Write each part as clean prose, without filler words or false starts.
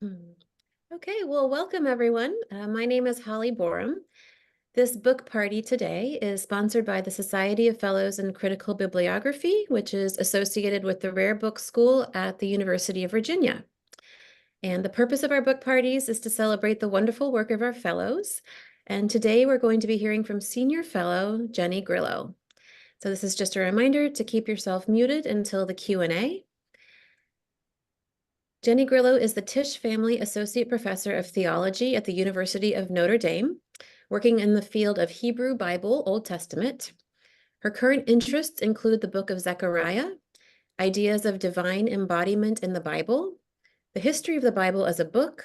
Hmm. Okay, well, welcome everyone. My name is Holly Borum. This book party today is sponsored by the Society of Fellows in Critical Bibliography, which is associated with the Rare Book School at the University of Virginia. And the purpose of our book parties is to celebrate the wonderful work of our fellows. And today we're going to be hearing from Senior Fellow Jenny Grillo. So this is just a reminder to keep yourself muted until the Q&A. Jenny Grillo is the Tisch Family Associate Professor of Theology at the University of Notre Dame, working in the field of Hebrew Bible, Old Testament. Her current interests include the book of Zechariah, ideas of divine embodiment in the Bible, the history of the Bible as a book,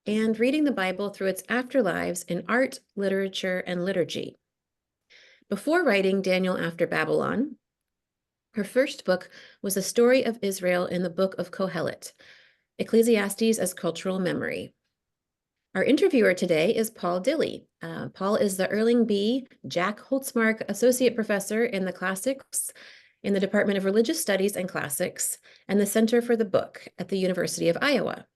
and reading the Bible through its afterlives in art, literature, and liturgy. Before writing Daniel After Babylon, her first book was a story of Israel in the book of Kohelet, Ecclesiastes as Cultural Memory. Our interviewer today is Paul Dilley. Paul is the Erling B. Jack Holtzmark Associate Professor in the Classics in the Department of Religious Studies and Classics and the Center for the Book at the University of Iowa.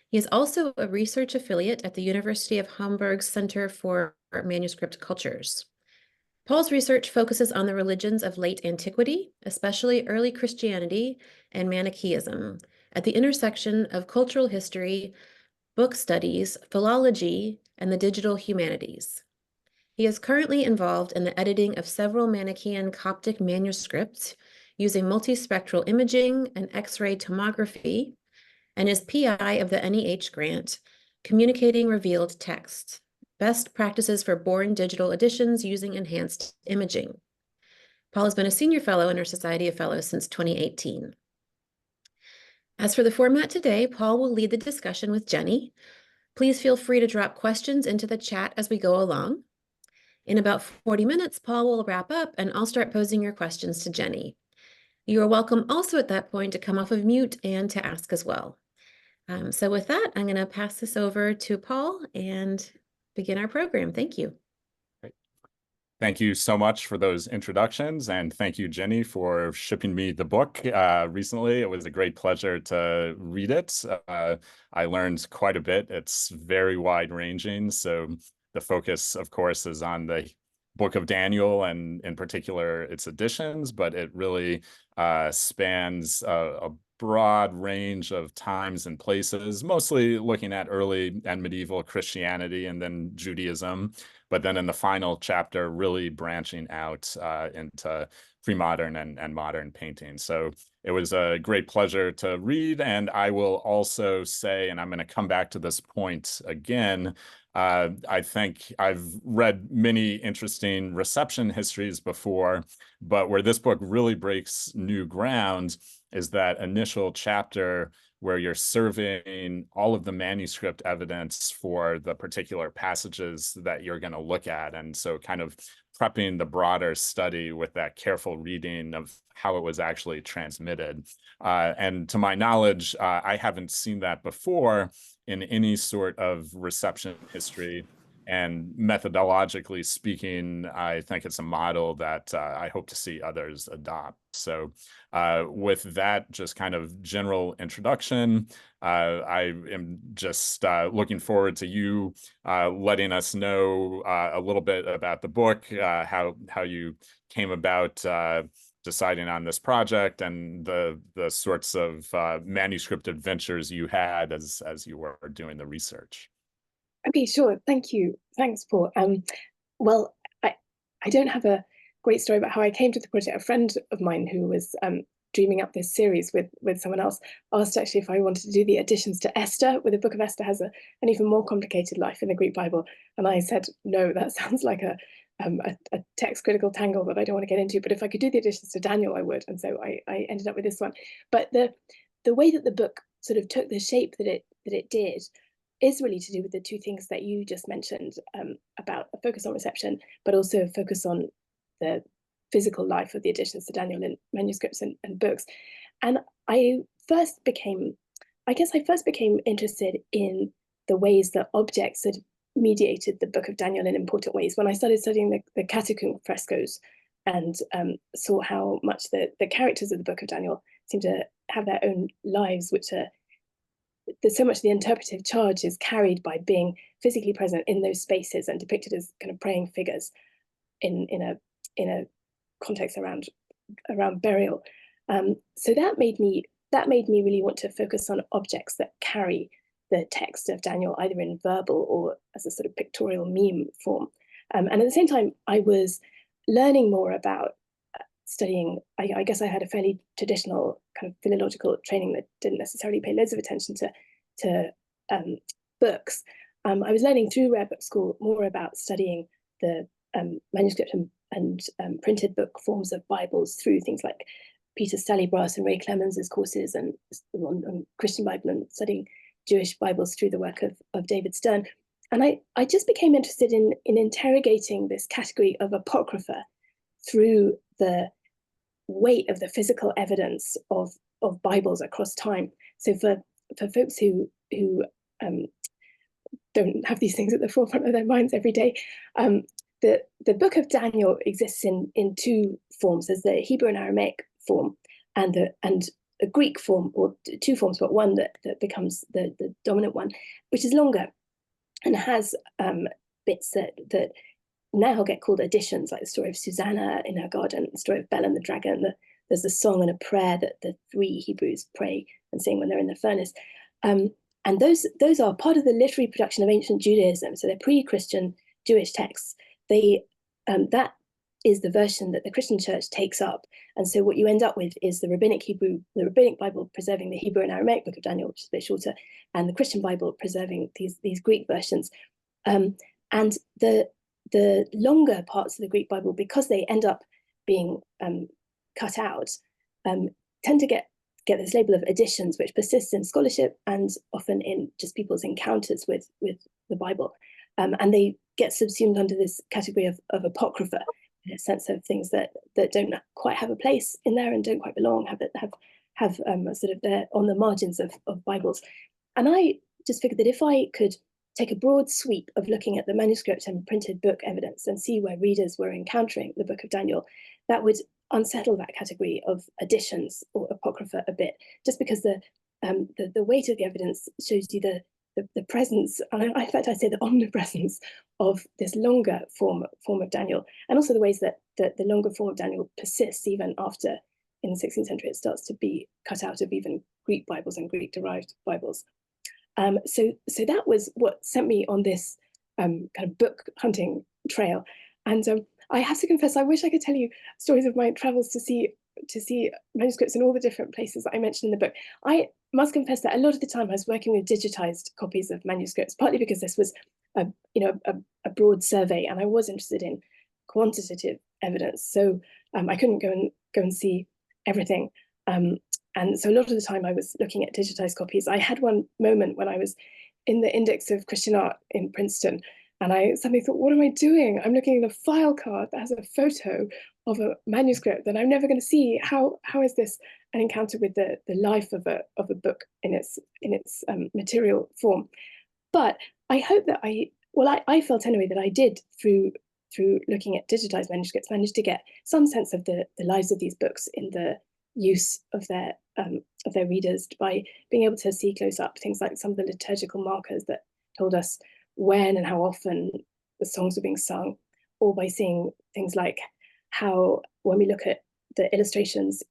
He is also a research affiliate at the University of Hamburg's Center for Manuscript Cultures. Paul's research focuses on the religions of late antiquity, especially early Christianity and Manichaeism, at the intersection of cultural history, book studies, philology, and the digital humanities. He is currently involved in the editing of several Manichaean Coptic manuscripts using multispectral imaging and X-ray tomography, and is PI of the NEH grant, Communicating Revealed Text, Best Practices for Born Digital Editions Using Enhanced Imaging. Paul has been a senior fellow in our Society of Fellows since 2018. As for the format today, Paul will lead the discussion with Jenny. Please feel free to drop questions into the chat as we go along. In about 40 minutes, Paul will wrap up and I'll start posing your questions to Jenny. You are welcome also at that point to come off of mute and to ask as well. So with that, I'm going to pass this over to Paul and begin our program. Thank you. Thank you so much for those introductions, and thank you, Jenny, for shipping me the book recently. It was a great pleasure to read it. I learned quite a bit. It's very wide-ranging, so the focus, of course, is on the Book of Daniel and in particular its editions, but it really spans a broad range of times and places, mostly looking at early and medieval Christianity and then Judaism, but then in the final chapter, really branching out into pre-modern and modern painting. So it was a great pleasure to read. And I will also say, and I'm going to come back to this point again, I think I've read many interesting reception histories before, but where this book really breaks new ground is that initial chapter where you're surveying all of the manuscript evidence for the particular passages that you're going to look at. And so kind of prepping the broader study with that careful reading of how it was actually transmitted. And to my knowledge, I haven't seen that before in any sort of reception history. And methodologically speaking, I think it's a model that I hope to see others adopt. So with that just kind of general introduction, I am just looking forward to you letting us know a little bit about the book, how you came about deciding on this project and the sorts of manuscript adventures you had as you were doing the research. Okay, sure. Thank you. Thanks, Paul. Well, I don't have a great story about how I came to the project. A friend of mine who was dreaming up this series with someone else asked actually if I wanted to do the additions to Esther, where the book of Esther has an even more complicated life in the Greek Bible. And I said, no, that sounds like a text critical tangle that I don't want to get into. But if I could do the additions to Daniel, I would. And so I ended up with this one. But the way that the book sort of took the shape that it did is really to do with the two things that you just mentioned, about a focus on reception, but also a focus on the physical life of the additions to Daniel in manuscripts and books. And I first became interested in the ways that objects had mediated the book of Daniel in important ways when I started studying the catacomb frescoes and saw how much the characters of the book of Daniel seem to have their own lives, which are so much of the interpretive charge is carried by being physically present in those spaces and depicted as kind of praying figures in a context around burial. So that made me really want to focus on objects that carry the text of Daniel either in verbal or as a sort of pictorial meme form. And at the same time, I was learning more about studying. I guess I had a fairly traditional kind of philological training that didn't necessarily pay loads of attention to books. I was learning through Rare Book School more about studying the manuscript and printed book forms of Bibles through things like Peter Stallybrass and Ray Clemens's courses and on Christian Bible and studying Jewish Bibles through the work of David Stern. And I just became interested in interrogating this category of apocrypha through the weight of the physical evidence of Bibles across time. So for folks who don't have these things at the forefront of their minds every day, the book of Daniel exists in two forms. There's the Hebrew and Aramaic form and a Greek form, or two forms, but one that becomes the dominant one, which is longer and has bits that now get called additions, like the story of Susanna in her garden, the story of Bel and the dragon. There's a song and a prayer that the three Hebrews pray and sing when they're in the furnace. And those are part of the literary production of ancient Judaism. So they're pre-Christian Jewish texts. That is the version that the Christian church takes up. And so what you end up with is the rabbinic Bible preserving the Hebrew and Aramaic book of Daniel, which is a bit shorter, and the Christian Bible preserving these Greek versions. And the longer parts of the Greek Bible, because they end up being cut out, tend to get this label of additions, which persists in scholarship and often in just people's encounters with the Bible. And they get subsumed under this category of apocrypha, in a sense of things that don't quite have a place in there and don't quite belong, have sort of they're on the margins of Bibles. And I just figured that if I could take a broad sweep of looking at the manuscript and printed book evidence and see where readers were encountering the book of Daniel, that would unsettle that category of additions or apocrypha a bit, just because the weight of the evidence shows you the presence, and in fact I'd say the omnipresence of this longer form of Daniel, and also the ways that the longer form of Daniel persists even after, in the 16th century, it starts to be cut out of even Greek Bibles and Greek-derived Bibles. So that was what sent me on this kind of book hunting trail. And I have to confess, I wish I could tell you stories of my travels to see manuscripts in all the different places that I mentioned in the book. I must confess that a lot of the time I was working with digitized copies of manuscripts, partly because this was a broad survey and I was interested in quantitative evidence. So I couldn't go and see everything. And so a lot of the time I was looking at digitized copies. I had one moment when I was in the Index of Christian Art in Princeton, and I suddenly thought, what am I doing? I'm looking at a file card that has a photo of a manuscript that I'm never going to see. How is this an encounter with the life of a book in its material form? But I hope that I felt anyway that I did through looking at digitized manuscripts manage to get some sense of the lives of these books in the use of their readers, by being able to see close up things like some of the liturgical markers that told us when and how often the songs were being sung, or by seeing things like how, when we look at the illustrations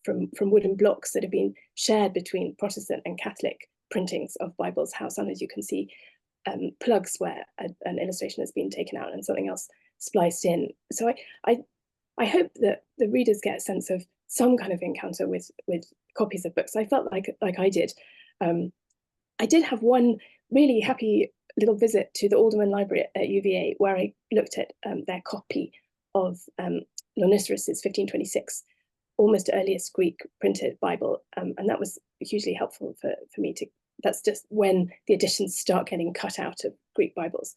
from wooden blocks that have been shared between Protestant and Catholic printings of Bibles, how sometimes you can see plugs where an illustration has been taken out and something else spliced in. So I hope that the readers get a sense of some kind of encounter with copies of books. I felt like I did. I did have one really happy little visit to the Alderman Library at UVA, where I looked at their copy of Lonisarus's 1526, almost earliest Greek printed Bible, and that was hugely helpful for me to. That's just when the editions start getting cut out of Greek Bibles.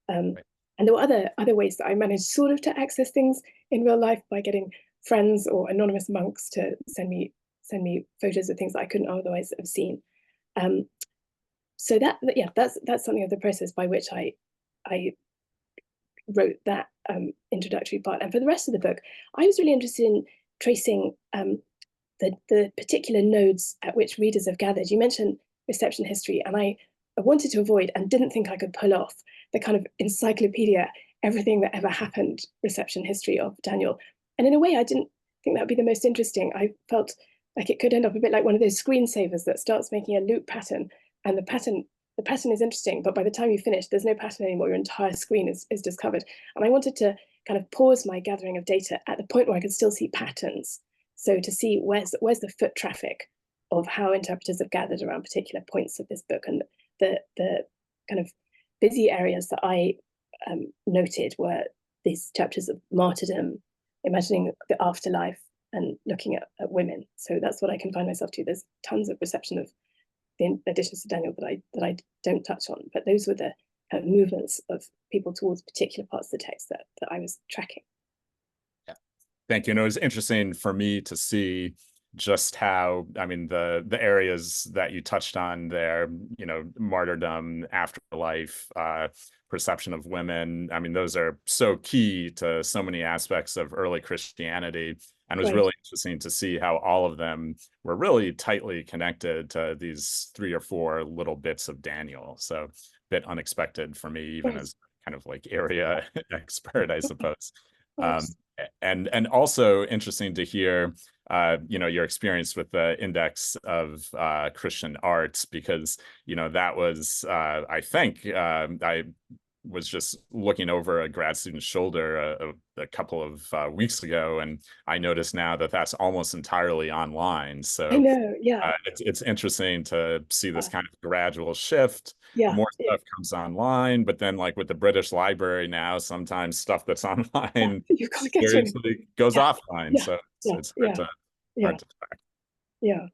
Right. And there were other ways that I managed sort of to access things in real life, by getting friends or anonymous monks to send me photos of things that I couldn't otherwise have seen. So that's something of the process by which I wrote that introductory part. And for the rest of the book, I was really interested in tracing the particular nodes at which readers have gathered. You mentioned reception history, and I wanted to avoid and didn't think I could pull off the kind of encyclopedia, everything that ever happened reception history of Daniel. And in a way, I didn't think that would be the most interesting. I felt like it could end up a bit like one of those screensavers that starts making a loop pattern, and the pattern is interesting, but by the time you finish, there's no pattern anymore. Your entire screen is discovered. And I wanted to kind of pause my gathering of data at the point where I could still see patterns. So to see where's the foot traffic of how interpreters have gathered around particular points of this book. And the kind of busy areas that I noted were these chapters of martyrdom, imagining the afterlife, and looking at women. So that's what I confine myself to. There's tons of reception of the additions to Daniel that I don't touch on, but those were the kind of movements of people towards particular parts of the text that I was tracking. Yeah. Thank you. And it was interesting for me to see just how, I mean, the areas that you touched on there, you know, martyrdom, afterlife, perception of women. I mean, those are so key to so many aspects of early Christianity. And it was really interesting to see how all of them were really tightly connected to these 3 or 4 little bits of Daniel. So a bit unexpected for me, even as kind of like area expert, I suppose. And also interesting to hear, you know, your experience with the Index of Christian Arts, because, you know, that was, I think, I was just looking over a grad student's shoulder a couple of weeks ago, and I noticed now that that's almost entirely online. So I know, yeah. It's interesting to see this kind of gradual shift. Yeah, More stuff comes online, but then like with the British Library now, sometimes stuff that's online you can't get seriously goes offline. So it's hard to track. Yeah.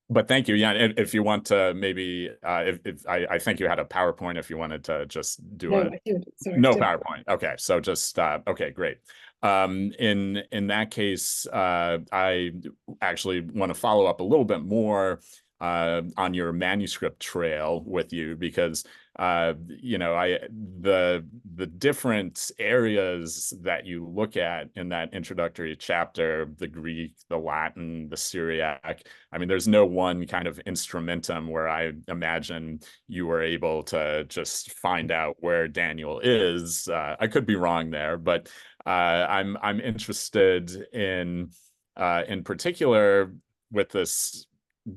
But thank you. Yeah, if you want to maybe, if I think you had a PowerPoint, if you wanted to just do no, I didn't. Sorry, no PowerPoint. Okay, so just okay, great. In that case, I actually want to follow up a little bit more on your manuscript trail with you, because you know, the different areas that you look at in that introductory chapter, the Greek, the Latin, the Syriac, I mean, there's no one kind of instrumentum where I imagine you were able to just find out where Daniel is. I could be wrong there, but I'm interested in particular with this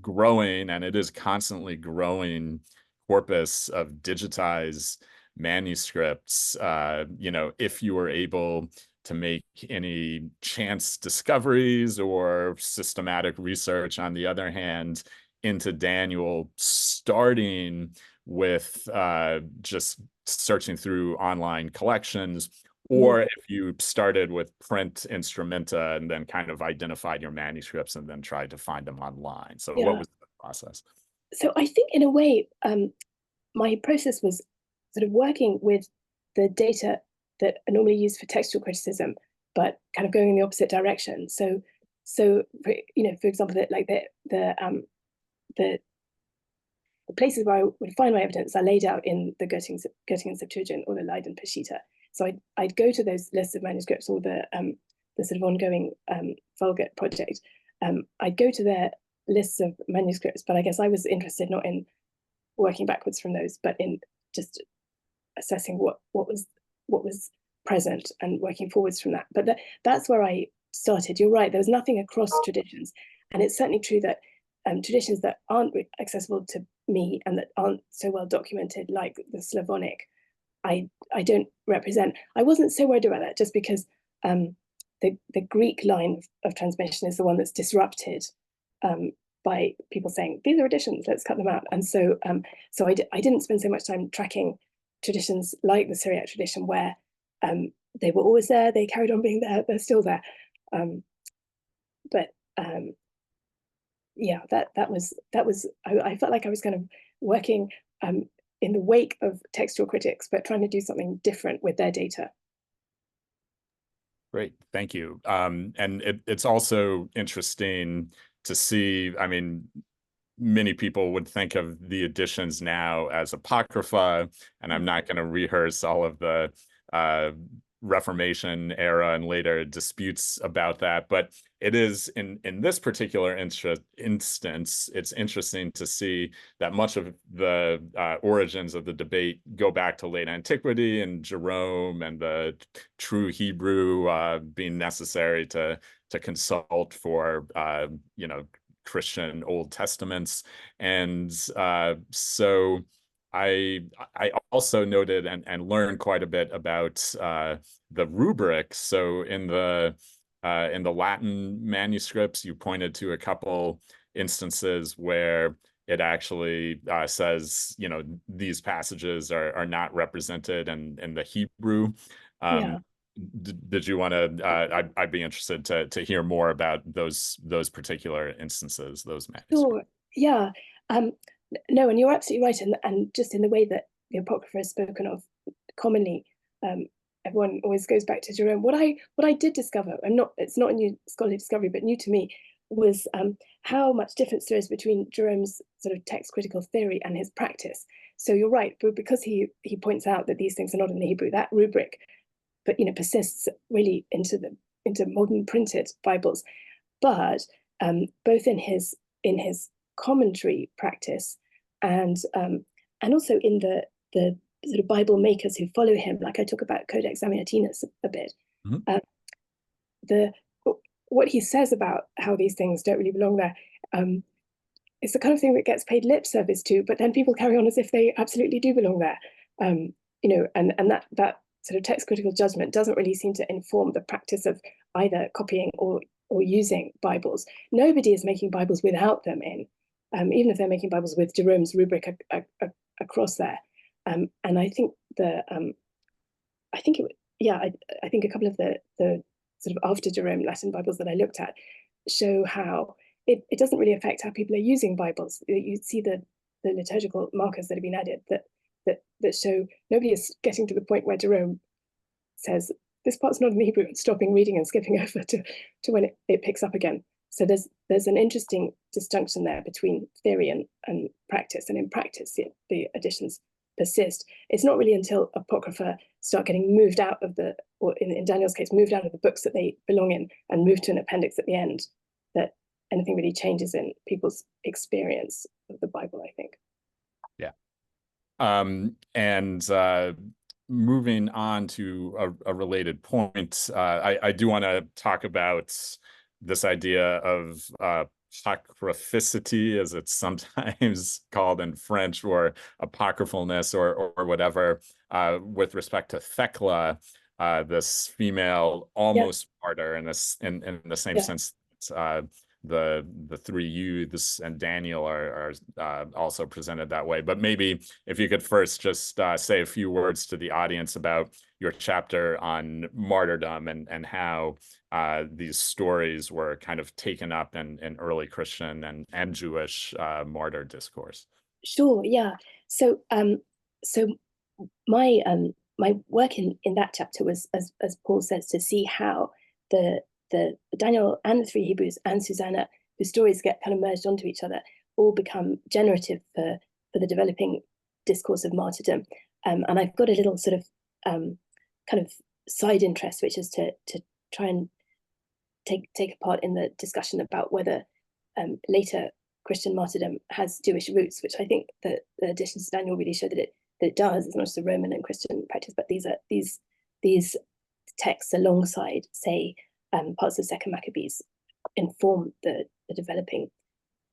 growing, and it is constantly growing, corpus of digitized manuscripts. You know, if you were able to make any chance discoveries or systematic research, on the other hand, into Daniel, starting with just searching through online collections, or if you started with print instrumenta and then kind of identified your manuscripts and then tried to find them online. So what was the process? So I think in a way, my process was sort of working with the data that are normally used for textual criticism, but kind of going in the opposite direction. So you know, for example, like the places where I would find my evidence are laid out in the Göttingen Septuagint or the Leiden Peshitta. So I'd go to those lists of manuscripts, or the sort of ongoing Vulgate project. I'd go to their lists of manuscripts, but I guess I was interested not in working backwards from those, but in just assessing what was present and working forwards from that. But that's where I started. You're right, there was nothing across traditions, and it's certainly true that traditions that aren't accessible to me and that aren't so well documented, like the Slavonic, I don't represent. I wasn't so worried about that, just because the Greek line of transmission is the one that's disrupted by people saying, these are additions, let's cut them out. And so I didn't spend so much time tracking traditions like the Syriac tradition, where they were always there, they carried on being there, they're still there. Yeah, that was I felt like I was kind of working in the wake of textual critics, but trying to do something different with their data. Great, thank you. And it's also interesting to see, I mean, many people would think of the editions now as apocrypha, and I'm not going to rehearse all of the Reformation era and later disputes about that. But it is in this particular instance, it's interesting to see that much of the origins of the debate go back to late antiquity and Jerome and the true Hebrew being necessary to consult for Christian Old Testaments. And so I also noted and learned quite a bit about the rubric. So in the Latin manuscripts, you pointed to a couple instances where it actually says, these passages are not represented in the Hebrew. Yeah. Did you want to? I'd be interested to hear more about those particular instances, those manuscripts. Sure. Yeah. No, and you're absolutely right. And just in the way that the Apocrypha is spoken of commonly, everyone always goes back to Jerome. What I did discover, it's not a new scholarly discovery, but new to me, was how much difference there is between Jerome's sort of text critical theory and his practice. So you're right, but because he points out that these things are not in the Hebrew, that rubric, but persists really into modern printed Bibles. But both in his commentary practice and also in the sort of Bible makers who follow him, like I talk about Codex Amiatinus a bit. What he says about how these things don't really belong there, it's the kind of thing that gets paid lip service to, but then people carry on as if they absolutely do belong there. And that sort of text critical judgment doesn't really seem to inform the practice of either copying or using Bibles. Nobody is making Bibles without them in, even if they're making Bibles with Jerome's rubric across there. And I think I think a couple of the sort of after Jerome Latin Bibles that I looked at show how it doesn't really affect how people are using Bibles. You see the liturgical markers that have been added that show nobody is getting to the point where Jerome says this part's not in the Hebrew, and stopping reading and skipping over to when it picks up again. So there's an interesting disjunction there between theory and practice. And in practice, the additions persist. It's not really until Apocrypha start getting moved out of or in Daniel's case, moved out of the books that they belong in and moved to an appendix at the end, that anything really changes in people's experience of the Bible, I think. Yeah. And moving on to a related point, I do want to talk about this idea of apocryphicity, as it's sometimes called in French, or apocryphalness, or whatever, with respect to Thecla, this female almost martyr, in the same sense the three youths and Daniel are also presented that way. But maybe if you could first just say a few words to the audience about your chapter on martyrdom and how these stories were kind of taken up in early Christian and Jewish martyr discourse. Sure, yeah. So my work in that chapter was, as Paul says, to see how the Daniel and the three Hebrews and Susanna, whose stories get kind of merged onto each other, all become generative for the developing discourse of martyrdom. And I've got a little sort of kind of side interest, which is to try and take a part in the discussion about whether later Christian martyrdom has Jewish roots, which I think that the additions to Daniel really show that it does, as much as the Roman and Christian practice. But these texts alongside, say, parts of Second Maccabees inform the developing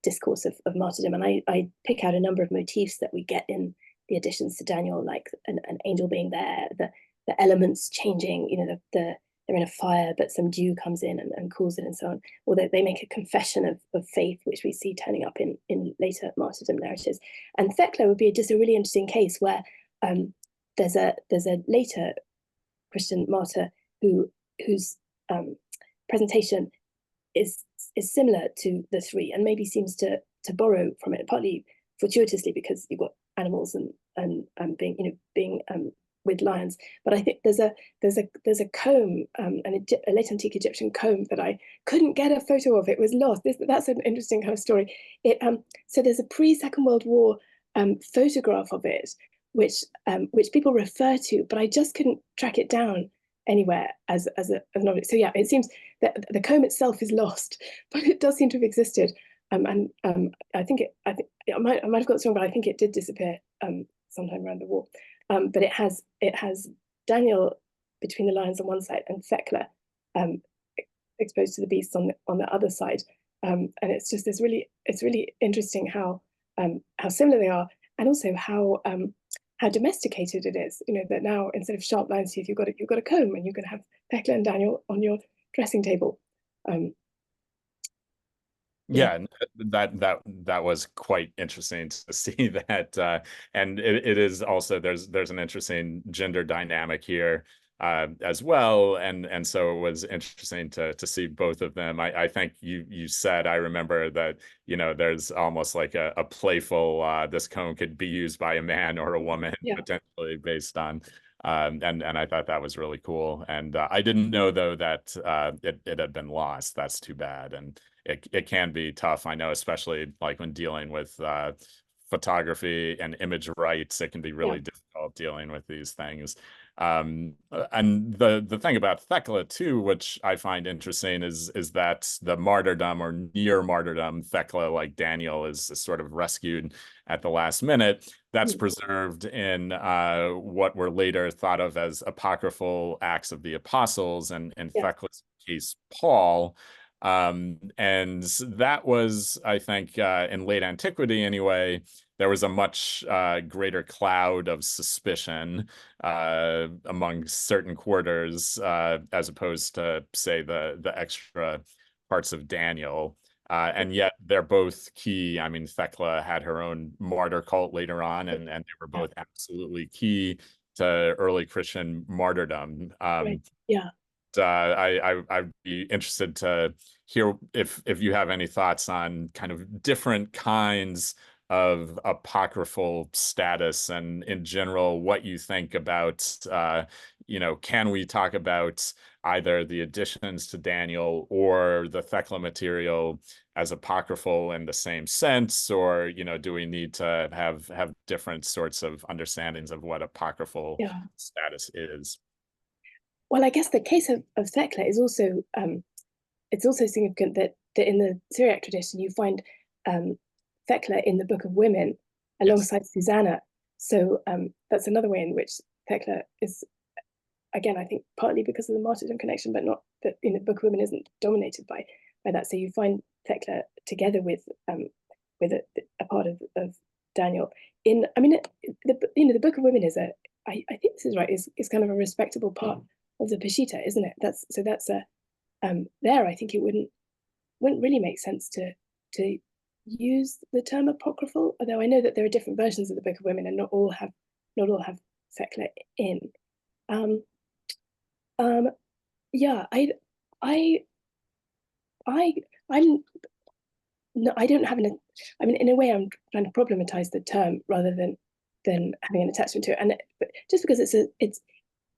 discourse of martyrdom. And I pick out a number of motifs that we get in the additions to Daniel, like an angel being there, the elements changing, they're in a fire, but some dew comes in and cools it, and so on. Or they make a confession of faith, which we see turning up in later martyrdom narratives. And Thecla would be just a really interesting case where there's a later Christian martyr whose presentation is similar to the three, and maybe seems to borrow from it, partly fortuitously because you've got animals and being with lions. But I think there's a comb, a late antique Egyptian comb that I couldn't get a photo of. It was lost. That's an interesting kind of story. So there's a pre-Second World War photograph of it, which people refer to, but I just couldn't track it down anywhere as an object. So yeah, it seems that the comb itself is lost, but it does seem to have existed. I think I might have got this wrong, but I think it did disappear sometime around the war. But it has Daniel between the lions on one side and Thecla exposed to the beasts on the other side. And it's just it's really interesting how similar they are, and also how domesticated it is. You know, that now instead of sharp lion's teeth, you've got a comb, and you're going to have Thecla and Daniel on your dressing table. Yeah, that was quite interesting to see that, and it is also there's an interesting gender dynamic here as well, and so it was interesting to see both of them. I think you said, I remember that, you know, there's almost like a playful this comb could be used by a man or a woman, Yeah. potentially, based on. And I thought that was really cool, and I didn't know though that it had been lost. That's too bad, and it can be tough. I know, especially like when dealing with photography and image rights, it can be really difficult dealing with these things. And the thing about Thecla too, which I find interesting, is that the martyrdom or near martyrdom, Thecla, like Daniel, is sort of rescued at the last minute. That's preserved in what were later thought of as apocryphal Acts of the Apostles, and in Thecla's case, Paul. And that was, I think, in late antiquity anyway, there was a much greater cloud of suspicion among certain quarters, as opposed to, say, the extra parts of Daniel. And yet they're both key. I mean, Thecla had her own martyr cult later on, and they were both absolutely key to early Christian martyrdom. Yeah. I'd be interested to hear if you have any thoughts on kind of different kinds of apocryphal status, and in general what you think about, you know, can we talk about either the additions to Daniel or the Thecla material as apocryphal in the same sense, or, you know, do we need to have different sorts of understandings of what apocryphal status is? Well, I guess the case of Thecla is also it's also significant that in the Syriac tradition you find Thecla in the Book of Women alongside Susanna. So that's another way in which Thecla is, again, I think partly because of the martyrdom connection, but not that, you know, the Book of Women isn't dominated by that. So you find Thecla together with a part of Daniel. I mean, the Book of Women is I think this is right, is kind of a respectable part of the Peshitta, isn't it? That's there. I think it wouldn't really make sense to use the term apocryphal, although I know that there are different versions of the Book of Women, and not all have Thecla in. Yeah, I don't have an. I mean, in a way, I'm trying to problematize the term rather than having an attachment to it. And but just because it's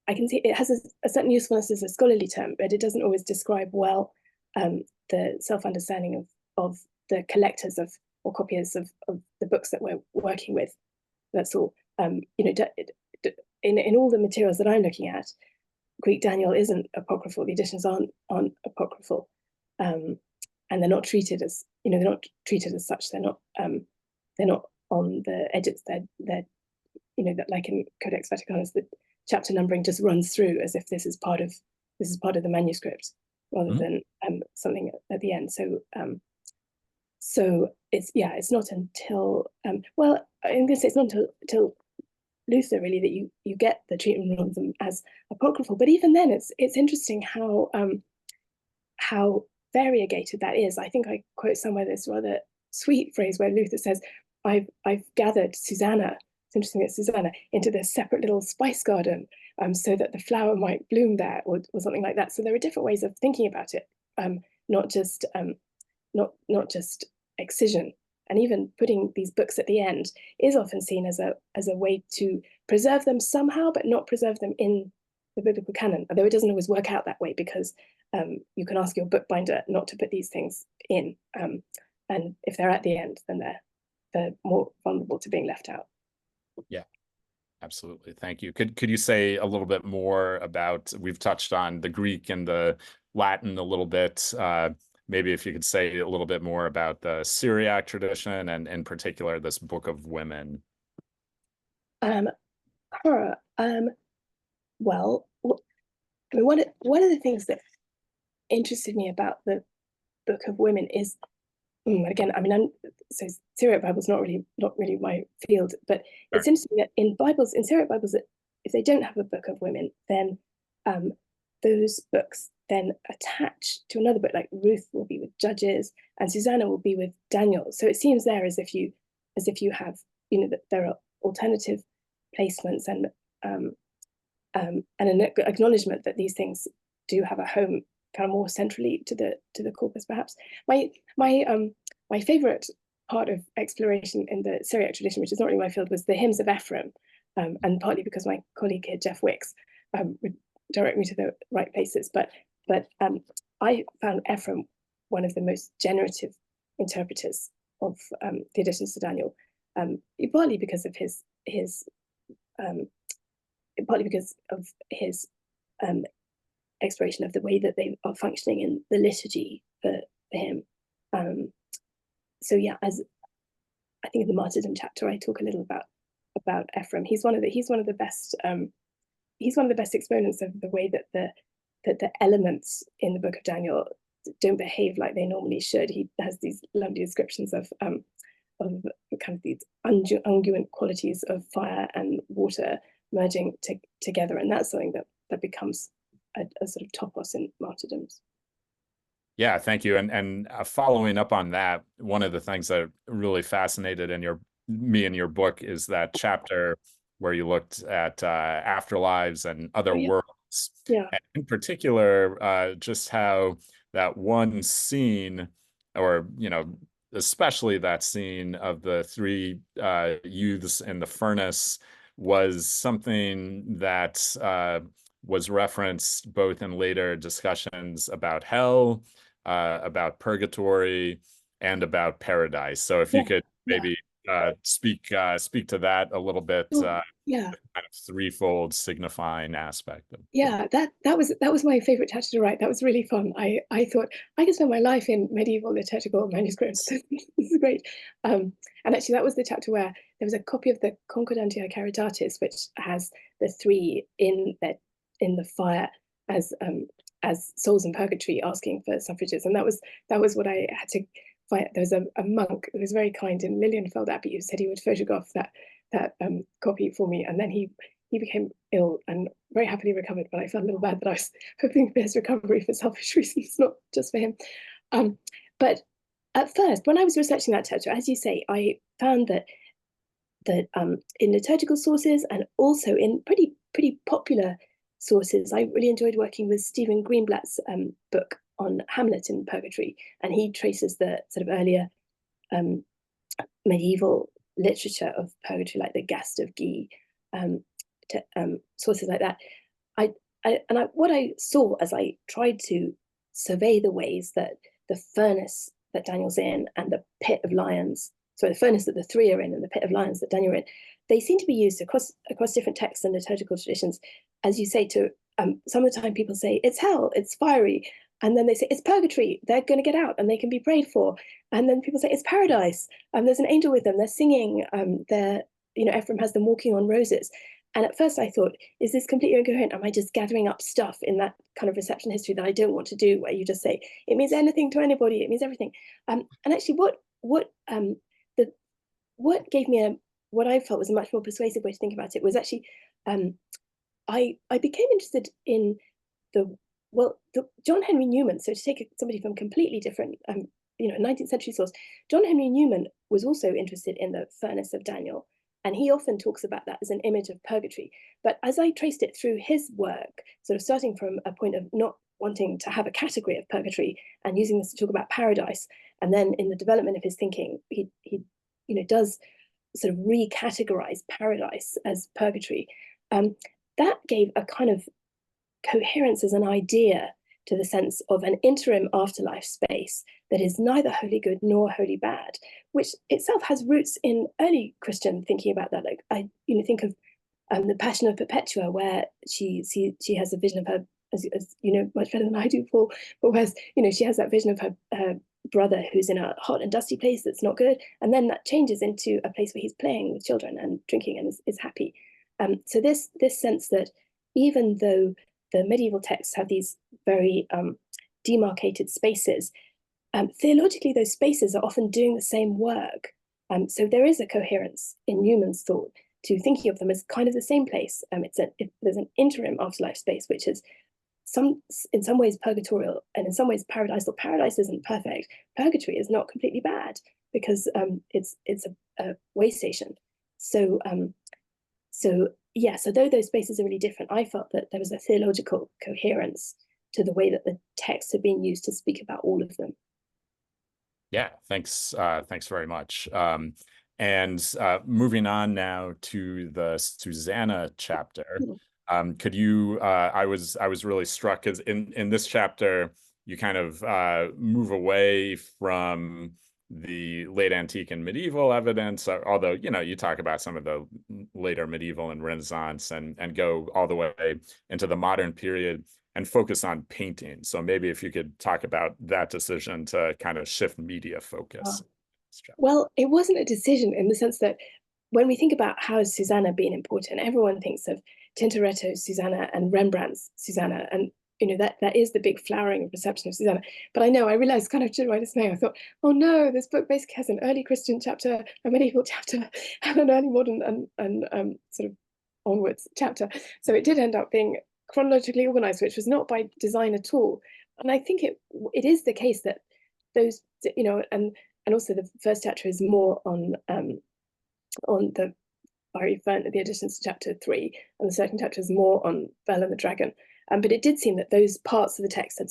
I can see it has a certain usefulness as a scholarly term, but it doesn't always describe well the self-understanding of the collectors of or copiers of the books that we're working with. That's all. You know, in all the materials that I'm looking at, Greek Daniel isn't apocryphal. The editions aren't apocryphal, and they're not treated as, you know, they're not treated as such. They're not on the edges. They're you know, that like in Codex Vaticanus, the chapter numbering just runs through as if this is part of the manuscript rather than something at the end. So it's not until well, I'm going to say it's not until Luther really that you get the treatment of them as apocryphal. But even then, it's interesting how variegated that is. I think I quote somewhere this rather sweet phrase where Luther says, "I've gathered Susanna." It's interesting that Susanna into this separate little spice garden, so that the flower might bloom there, or something like that. So there are different ways of thinking about it, not just excision. And even putting these books at the end is often seen as a way to preserve them somehow, but not preserve them in the biblical canon. Although it doesn't always work out that way, because you can ask your bookbinder not to put these things in, and if they're at the end, then they're more vulnerable to being left out. Yeah. Absolutely. Thank you. Could you say a little bit more about, we've touched on the Greek and the Latin a little bit. Maybe if you could say a little bit more about the Syriac tradition and in particular this Book of Women. Um, Horror. Well, I mean, one of the things that interested me about the Book of Women is, again, I mean, so Syriac Bible's not really my field, but Sure. it's interesting that in Syriac Bibles, that if they don't have a Book of Women, then those books then attach to another book. Like Ruth will be with Judges, and Susanna will be with Daniel. So it seems there as if you have, that there are alternative placements and an acknowledgement that these things do have a home kind of more centrally to the corpus, perhaps. My favorite part of exploration in the Syriac tradition, which is not really my field, was the hymns of Ephraim, and partly because my colleague here, Jeff Wicks, would direct me to the right places. But I found Ephraim one of the most generative interpreters of the additions to Daniel, partly because of his partly because of his exploration of the way that they are functioning in the liturgy for him. So yeah, as I think in the martyrdom chapter, I talk a little about Ephraim. He's one of the best exponents of the way that the elements in the Book of Daniel don't behave like they normally should. He has these lovely descriptions of kind of these unguent qualities of fire and water merging together, and that's something that becomes a sort of topos in martyrdoms. Yeah, thank you. And following up on that, one of the things that really fascinated me in your book is that chapter where you looked at afterlives and other worlds. Yeah. And in particular, just how that one scene, or especially that scene of the three youths in the furnace, was something that was referenced both in later discussions about hell, about purgatory, and about paradise. So if you could maybe speak to that a little bit, yeah, kind of threefold signifying aspect of that was my favorite chapter to write. That was really fun. I thought I could spend my life in medieval liturgical manuscripts. This is great. And actually, that was the chapter where there was a copy of the Concordantia Caritatis, which has the three in the fire as souls in purgatory asking for suffrages, and that was what I had to find. There was a monk who was very kind in Lilienfeld Abbey who said he would photograph that copy for me, and then he became ill and very happily recovered, but I felt a little bad that I was hoping for his recovery for selfish reasons, not just for him. But at first, when I was researching that chapter, as you say, I found that in liturgical sources and also in pretty popular sources, I really enjoyed working with Stephen Greenblatt's book on Hamlet in Purgatory, and he traces the sort of earlier medieval literature of purgatory, like the Gast of Guy, sources like that. What I saw as I tried to survey the ways that the furnace that Daniel's in and the pit of lions, so the furnace that the three are in and the pit of lions that Daniel are in, they seem to be used across different texts and liturgical traditions. As you say, to some of the time people say it's hell, it's fiery, and then they say it's purgatory, they're going to get out and they can be prayed for, and then people say it's paradise, there's an angel with them, they're singing, Ephraim has them walking on roses. And at first I thought, is this completely incoherent? Am I just gathering up stuff in that kind of reception history that I don't want to do, where you just say it means anything to anybody, it means everything? And actually, what gave me what I felt was a much more persuasive way to think about it was actually, I became interested in the John Henry Newman. So to take somebody from completely different, 19th century source, John Henry Newman was also interested in the furnace of Daniel. And he often talks about that as an image of purgatory. But as I traced it through his work, sort of starting from a point of not wanting to have a category of purgatory and using this to talk about paradise, and then in the development of his thinking, he does sort of recategorize paradise as purgatory. That gave a kind of coherence as an idea to the sense of an interim afterlife space that is neither wholly good nor wholly bad, which itself has roots in early Christian thinking about that. Like I think of The Passion of Perpetua, where she has a vision of her, as you know much better than I do, Paul, but whereas, you know, she has that vision of her brother who's in a hot and dusty place that's not good, and then that changes into a place where he's playing with children and drinking and is happy. So this sense that even though the medieval texts have these very demarcated spaces, theologically those spaces are often doing the same work. So there is a coherence in Newman's thought to thinking of them as kind of the same place. There's an interim afterlife space, which is in some ways purgatorial and in some ways paradisal. Paradise isn't perfect. Purgatory is not completely bad because it's a way station. So so though those spaces are really different, I felt that there was a theological coherence to the way that the texts have been used to speak about all of them. Yeah, thanks. Thanks very much. And moving on now to the Susanna chapter. Could you? I was really struck because in this chapter you kind of move away from the late antique and medieval evidence, although you talk about some of the later medieval and Renaissance, and go all the way into the modern period and focus on painting. So maybe if you could talk about that decision to kind of shift media focus. Well, it wasn't a decision in the sense that when we think about how has Susanna been important, everyone thinks of Tintoretto's Susanna and Rembrandt's Susanna, and that is the big flowering reception of Susanna. But I realized kind of to my dismay, I thought, oh no, this book basically has an early Christian chapter, a medieval chapter, and an early modern and sort of onwards chapter. So it did end up being chronologically organized, which was not by design at all. And I think it is the case that those, and also the first chapter is more on the fiery fern, the additions to chapter 3, and the second chapter is more on Belle and the Dragon. But it did seem that those parts of the text had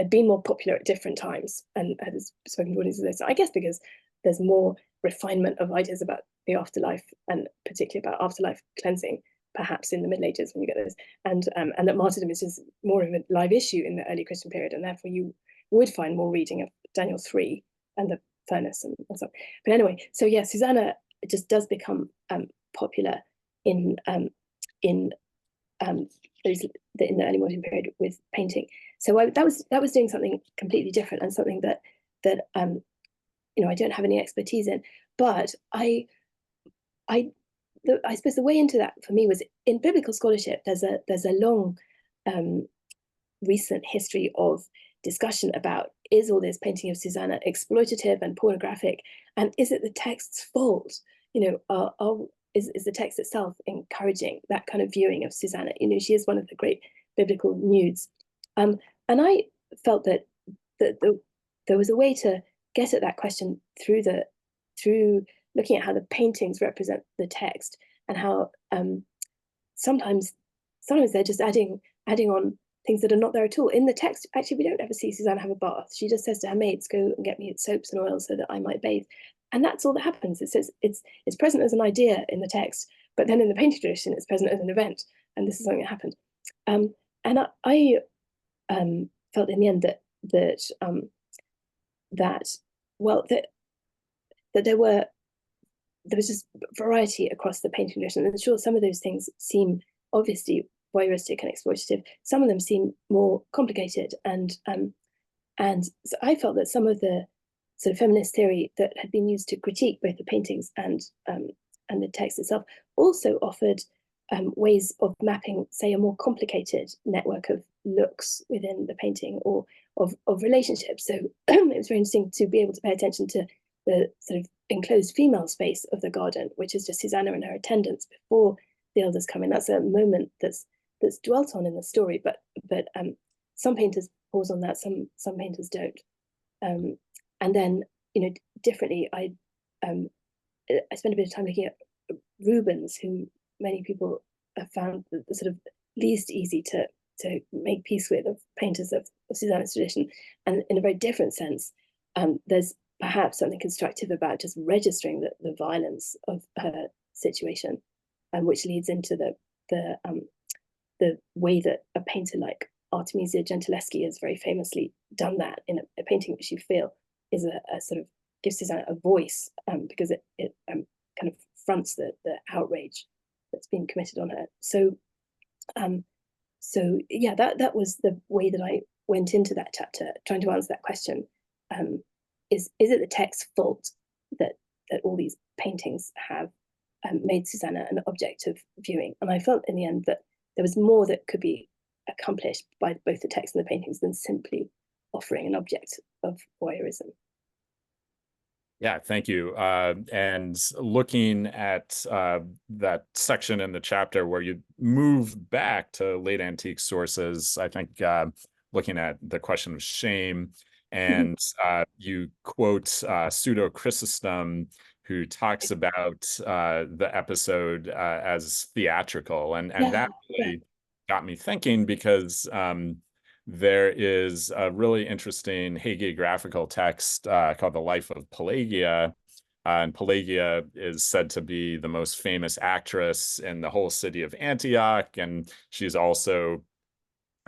been more popular at different times and had spoken to audiences. So I guess because there's more refinement of ideas about the afterlife, and particularly about afterlife cleansing, perhaps in the Middle Ages when you get those, and that martyrdom is just more of a live issue in the early Christian period, and therefore you would find more reading of Daniel 3 and the furnace and so on. But anyway, so yeah, Susanna just does become popular in the early modern period with painting. So that was doing something completely different, and something that I don't have any expertise in. But I suppose the way into that for me was in biblical scholarship. There's a long recent history of discussion about, is all this painting of Susanna exploitative and pornographic, and is it the text's fault? Is the text itself encouraging that kind of viewing of Susanna? She is one of the great biblical nudes, and I felt that there was a way to get at that question through looking at how the paintings represent the text, and how sometimes they're just adding on things that are not there at all. In the text, actually, we don't ever see Susanna have a bath. She just says to her maids, "Go and get me soaps and oils so that I might bathe." And that's all that happens. It's present as an idea in the text, but then in the painting tradition, it's present as an event. And this is something that happened. And I felt in the end that there was just variety across the painting tradition. And sure, some of those things seem obviously voyeuristic and exploitative. Some of them seem more complicated, and so I felt that some of the sort of feminist theory that had been used to critique both the paintings and the text itself also offered ways of mapping, say, a more complicated network of looks within the painting, or of relationships. So it was very interesting to be able to pay attention to the sort of enclosed female space of the garden, which is just Susanna and her attendants before the elders come in. That's a moment that's dwelt on in the story, but some painters pause on that, some painters don't. And then, differently, I spent a bit of time looking at Rubens, whom many people have found the sort of least easy to make peace with of painters of Susanna's tradition. And in a very different sense, there's perhaps something constructive about just registering the violence of her situation, which leads into the way that a painter like Artemisia Gentileschi has very famously done that in a painting which you feel is a sort of gives Susanna a voice, because it kind of fronts the outrage that's been committed on her. So yeah, that was the way that I went into that chapter, trying to answer that question. Is it the text's fault that all these paintings have made Susanna an object of viewing? And I felt in the end that there was more that could be accomplished by both the text and the paintings than simply offering an object of voyeurism. Yeah, thank you. And looking at that section in the chapter where you move back to late antique sources, I think looking at the question of shame, and you quote Pseudo Chrysostom, who talks about the episode as theatrical, and that really got me thinking, because there is a really interesting hagiographical text called The Life of Pelagia. And Pelagia is said to be the most famous actress in the whole city of Antioch. And she's also,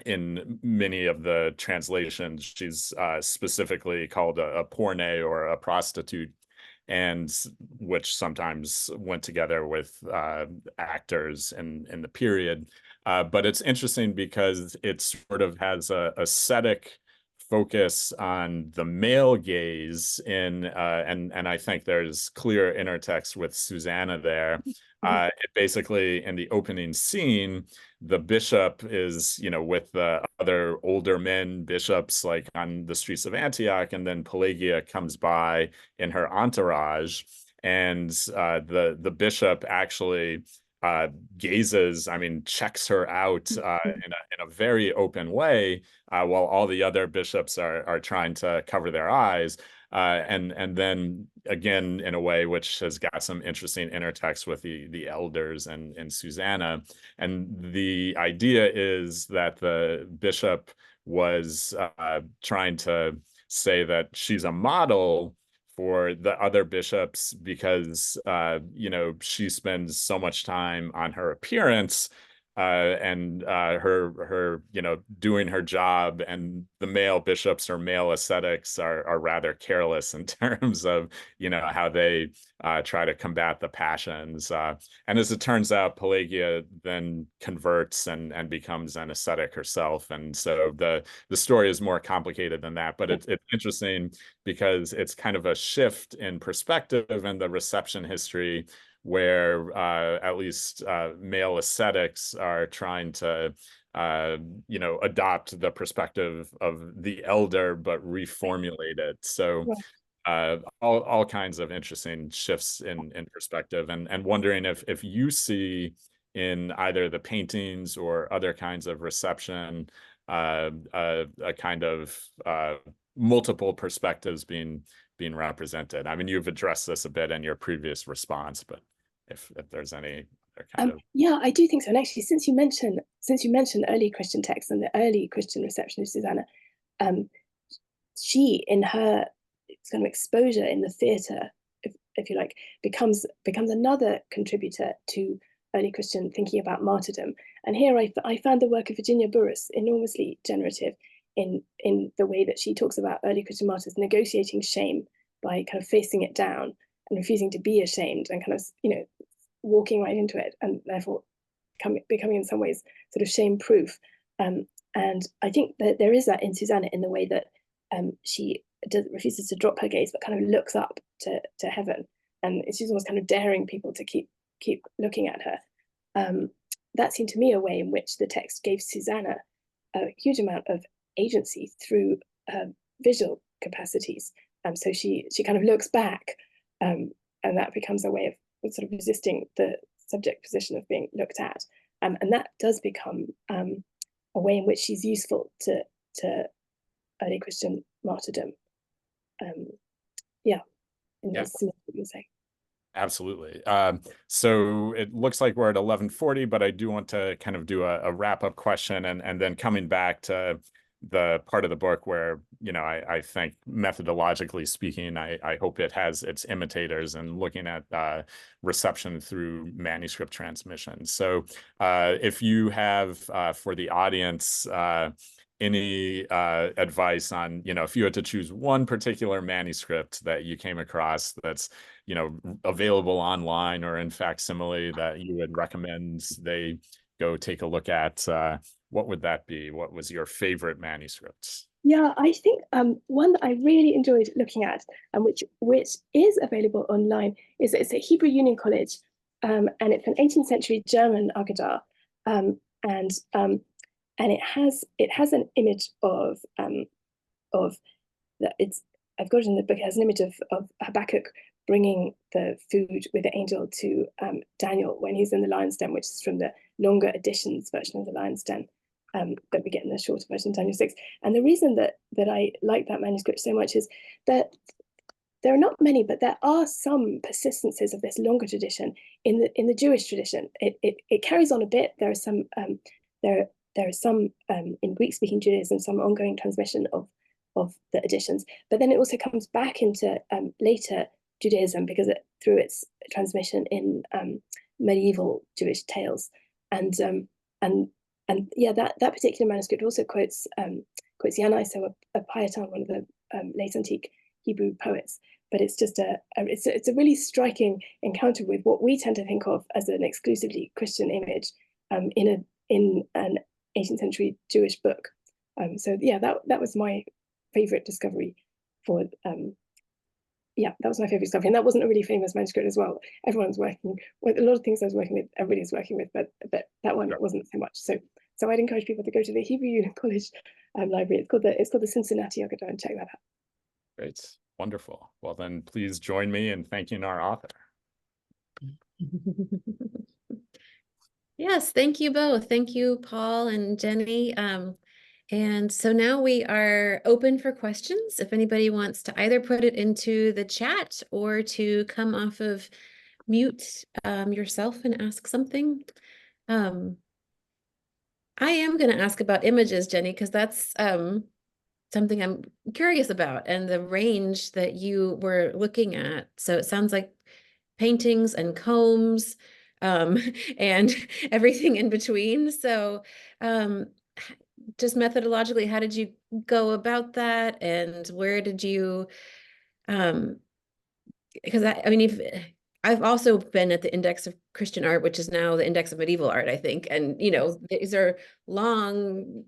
in many of the translations, she's specifically called a porne, or a prostitute, and which sometimes went together with actors in the period. But it's interesting because it sort of has a ascetic focus on the male gaze and I think there's clear intertext with Susanna there. It basically, in the opening scene, the bishop is, with the other older men bishops, like on the streets of Antioch, and then Pelagia comes by in her entourage, and the bishop actually gazes, checks her out in a very open way, while all the other bishops are trying to cover their eyes. And then again, in a way which has got some interesting intertext with the elders and Susanna. And the idea is that the bishop was trying to say that she's a model for the other bishops because she spends so much time on her appearance and her doing her job, and the male bishops or male ascetics are rather careless in terms of how they try to combat the passions. And as it turns out, Pelagia then converts and becomes an ascetic herself, and so the story is more complicated than that. But it's interesting because it's kind of a shift in perspective in the reception history, where at least male ascetics are trying to adopt the perspective of the elder but reformulate it. So all kinds of interesting shifts in perspective, and wondering if you see in either the paintings or other kinds of reception a kind of multiple perspectives being represented. You've addressed this a bit in your previous response, but if there's any other kind of... Yeah, I do think so. And actually, since you mentioned early Christian texts and the early Christian reception of Susanna, she, in her kind of exposure in the theatre, if you like, becomes another contributor to early Christian thinking about martyrdom. And here I found the work of Virginia Burrus enormously generative in the way that she talks about early Christian martyrs negotiating shame by kind of facing it down and refusing to be ashamed, and kind of walking right into it, and therefore becoming in some ways sort of shame proof. And I think that there is that in Susanna, in the way that she refuses to drop her gaze but kind of looks up to heaven, and she's almost kind of daring people to keep looking at her. That seemed to me a way in which the text gave Susanna a huge amount of agency through visual capacities. So she kind of looks back, and that becomes a way of sort of resisting the subject position of being looked at. And that does become a way in which she's useful to early Christian martyrdom. What you say. Absolutely. So it looks like we're at 11:40, but I do want to kind of do a wrap-up question, and then coming back to the part of the book where, I think methodologically speaking, I hope it has its imitators, and looking at reception through manuscript transmission. So if you have, for the audience, any advice on, if you had to choose one particular manuscript that you came across that's, available online or in facsimile that you would recommend they go take a look at, what would that be? What was your favorite manuscript? Yeah, I think one that I really enjoyed looking at, and which is available online, is it's at Hebrew Union College, and it's an 18th century German Agadah, and it has an image of that it's I've got it in the book. It has an image of Habakkuk bringing the food with the angel to Daniel when he's in the lion's den, which is from the longer editions version of the lion's den. That we get in the shorter version, Daniel 6. And the reason that I like that manuscript so much is that there are not many, but there are some persistences of this longer tradition in the Jewish tradition. It carries on a bit. There are some in Greek-speaking Judaism, some ongoing transmission of the editions, but then it also comes back into later Judaism because through its transmission in medieval Jewish tales, and yeah, that particular manuscript also quotes Yanai, so a Pietà, one of the late antique Hebrew poets. But it's just it's a really striking encounter with what we tend to think of as an exclusively Christian image in an 18th century Jewish book. So yeah, that was my favorite discovery for yeah, that was my favorite discovery, and that wasn't a really famous manuscript as well. Everyone's working with a lot of things I was working with, everybody's working with, but that one wasn't so much. So I'd encourage people to go to the Hebrew Union College library. It's called the Cincinnati Agadah, and check that out. Great, wonderful. Well, then please join me in thanking our author. Yes, thank you both. Thank you, Paul and Jenny. And so now we are open for questions. If anybody wants to either put it into the chat or to come off of mute yourself and ask something. I am going to ask about images, Jenny, because that's something I'm curious about, and the range that you were looking at. So it sounds like paintings and combs and everything in between. So just methodologically, how did you go about that, and where did you because I mean, if I've also been at the Index of Christian Art, which is now the Index of Medieval Art, I think. And, these are long,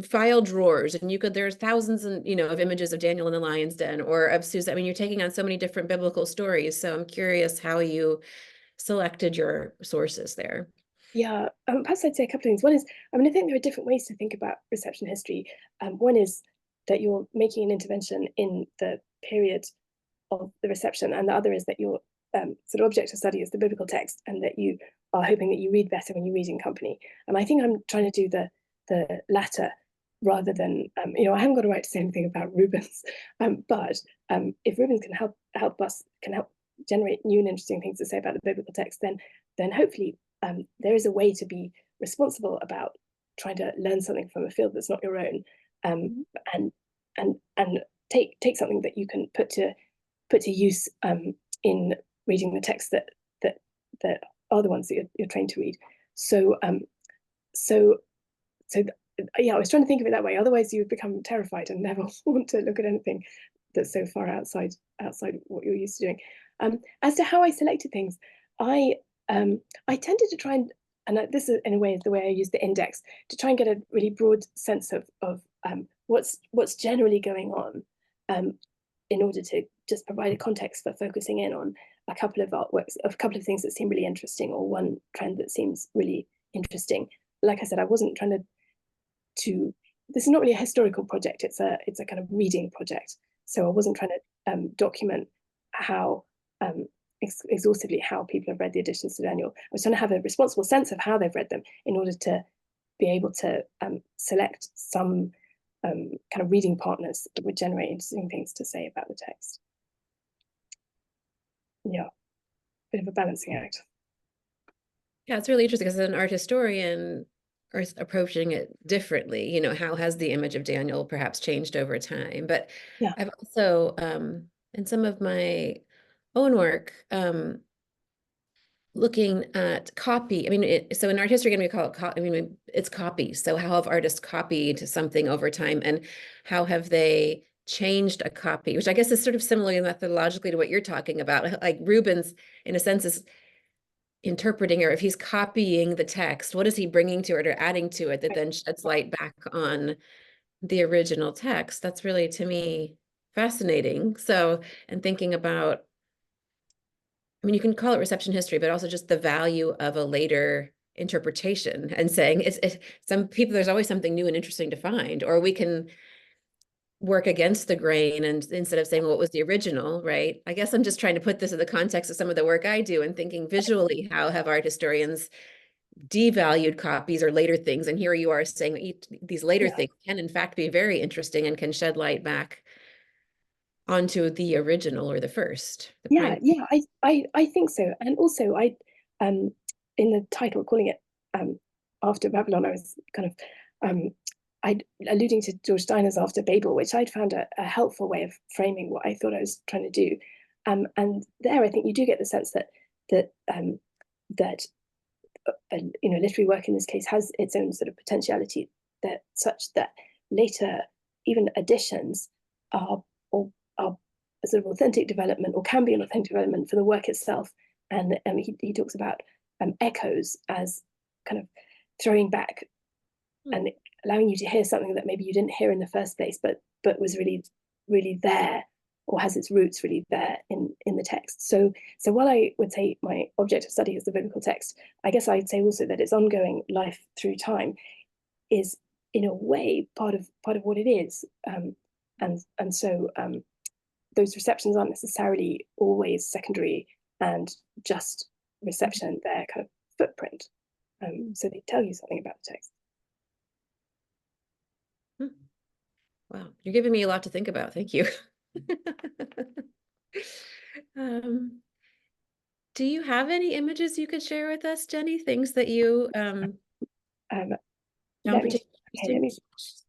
file drawers, and there's thousands and, of images of Daniel in the lion's den or of Susan. I mean, you're taking on so many different biblical stories. So I'm curious how you selected your sources there. Yeah, perhaps I'd say a couple of things. One is, I think there are different ways to think about reception history. One is that you're making an intervention in the period of the reception, and the other is that your sort of object of study is the biblical text, and that you are hoping that you read better when you read in company. And I think I'm trying to do the latter rather than I haven't got a right to say anything about Rubens, but if Rubens can help generate new and interesting things to say about the biblical text, then hopefully there is a way to be responsible about trying to learn something from a field that's not your own, and take something that you can put to use in reading the texts that are the ones that you're trained to read. So yeah, I was trying to think of it that way. Otherwise, you would become terrified and never want to look at anything that's so far outside what you're used to doing. As to how I selected things, I tended to try and this is in a way the way I use the index, to try and get a really broad sense of what's generally going on, in order to just provide a context for focusing in on a couple of artworks, a couple of things that seem really interesting, or one trend that seems really interesting. Like I said, I wasn't trying to this is not really a historical project, it's a kind of reading project. So I wasn't trying to document how exhaustively how people have read the editions to Daniel. I was trying to have a responsible sense of how they've read them in order to be able to select some kind of reading partners that would generate interesting things to say about the text. Yeah, bit of a balancing act. Yeah, it's really interesting because as an art historian, or approaching it differently, how has the image of Daniel perhaps changed over time? But yeah, I've also, in some of my own work, looking at copy. I mean, so in art history, we call it, I mean, it's copy. So how have artists copied something over time, and how have they changed a copy, which I guess is sort of similarly methodologically to what you're talking about. Like Rubens, in a sense, is interpreting, or if he's copying the text, what is he bringing to it or adding to it that then sheds light back on the original text? That's really, to me, fascinating. So, and thinking about, I mean, you can call it reception history, but also just the value of a later interpretation and saying some people, there's always something new and interesting to find, or we can work against the grain and instead of saying, well, what was the original, right? I guess I'm just trying to put this in the context of some of the work I do and thinking visually, how have art historians devalued copies or later things? And here you are saying these later things can in fact be very interesting and can shed light back onto the original or the first. I think so. And also in the title, calling it After Babylon, I was kind of I alluding to George Steiner's After Babel, which I'd found a helpful way of framing what I thought I was trying to do. And there, I think you do get the sense that literary work in this case has its own sort of potentiality, that such that later even additions are a sort of authentic development, or can be an authentic development for the work itself. And he talks about echoes as kind of throwing back and allowing you to hear something that maybe you didn't hear in the first place, but was really there, or has its roots really there in the text. So while I would say my object of study is the biblical text, I guess I'd say also that its ongoing life through time is in a way part of what it is. And so those receptions aren't necessarily always secondary and just reception, they're kind of footprint. So they tell you something about the text. Wow, you're giving me a lot to think about. Thank you. Do you have any images you could share with us, Jenny? Things that you found particularly interesting?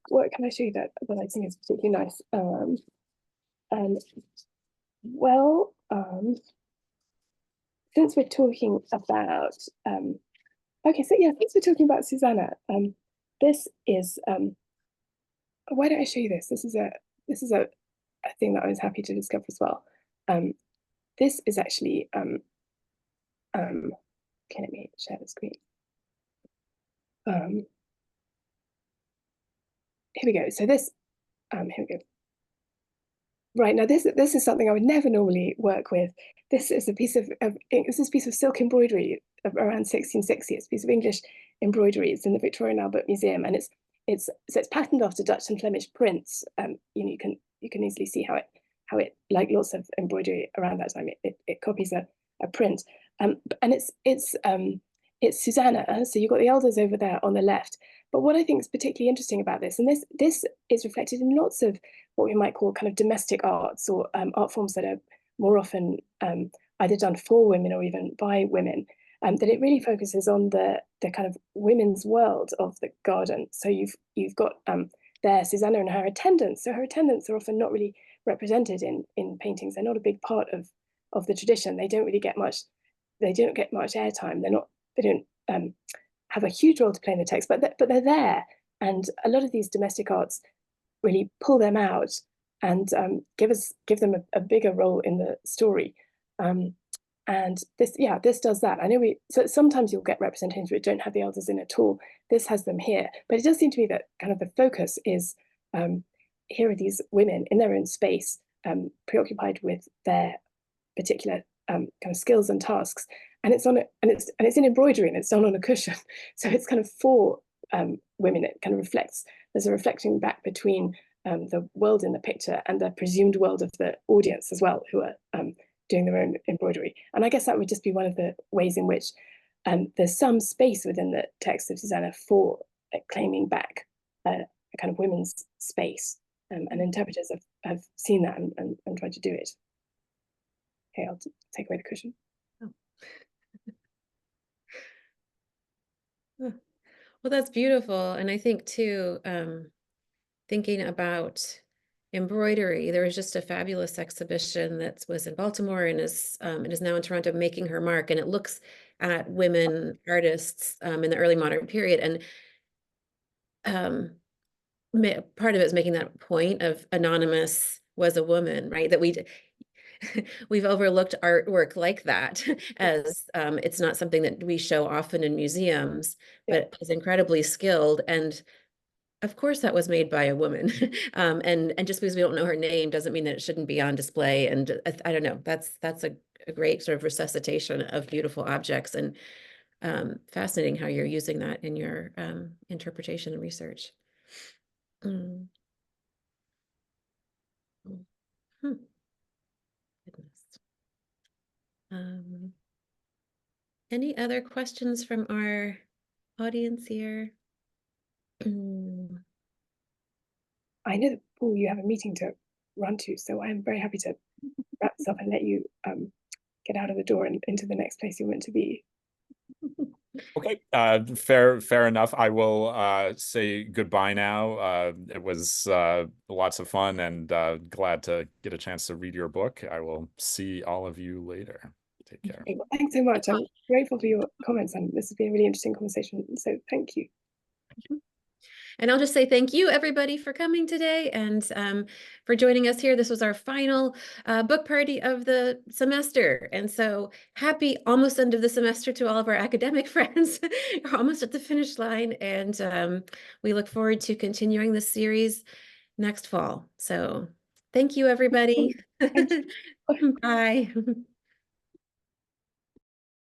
What can I show you that I think is particularly nice? Well, since we're talking about since we're talking about Susanna, this is why don't I show you this? This is a thing that I was happy to discover as well. This is actually okay, let me share the screen. Here we go. So this here we go. Right, now this is something I would never normally work with. This is a piece of silk embroidery of around 1660. It's a piece of English embroidery. It's in the Victoria and Albert Museum, and it's patterned after Dutch and Flemish prints. You can easily see how it, like lots of embroidery around that time, it copies a print. And it's Susanna. So you've got the elders over there on the left. But what I think is particularly interesting about this, and this is reflected in lots of what we might call kind of domestic arts, or art forms that are more often either done for women or even by women, that it really focuses on the kind of women's world of the garden. So you've got there Susanna and her attendants. So her attendants are often not really represented in paintings. They're not a big part of the tradition. They don't get much airtime. They don't have a huge role to play in the text, but they're there. And a lot of these domestic arts really pull them out and give them a bigger role in the story. And this does that. I know so sometimes you'll get representations which don't have the elders in at all. This has them here, but it does seem to me that kind of the focus is here are these women in their own space, preoccupied with their particular kind of skills and tasks, and it's in embroidery, and it's done on a cushion. So it's kind of for women. It kind of reflects. There's a reflection back between the world in the picture and the presumed world of the audience as well, who are doing their own embroidery. And I guess that would just be one of the ways in which there's some space within the text of Susanna for claiming back a kind of women's space, and interpreters have seen that and tried to do it. Okay, I'll take away the cushion. Oh. Well, that's beautiful. And I think too, thinking about embroidery. There was just a fabulous exhibition that was in Baltimore and is now in Toronto, making her mark. And it looks at women artists in the early modern period. And part of it is making that point of anonymous was a woman, right? That we've overlooked artwork like that as it's not something that we show often in museums, but is incredibly skilled. And of course, that was made by a woman. And just because we don't know her name doesn't mean that it shouldn't be on display. And I don't know, that's a great sort of resuscitation of beautiful objects, and fascinating how you're using that in your interpretation and research. Mm. Hmm. Goodness. Any other questions from our audience here? I know that, Paul, you have a meeting to run to, so I'm very happy to wrap this up and let you get out of the door and into the next place you're meant to be. Okay, fair enough. I will say goodbye now. It was lots of fun, and glad to get a chance to read your book. I will see all of you later. Take care. Okay, well, thanks so much. I'm grateful for your comments, and this has been a really interesting conversation. So thank you. And I'll just say thank you, everybody, for coming today and for joining us here. This was our final book party of the semester. And so happy almost end of the semester to all of our academic friends. We're almost at the finish line. And we look forward to continuing this series next fall. So thank you, everybody. Thank you. Bye.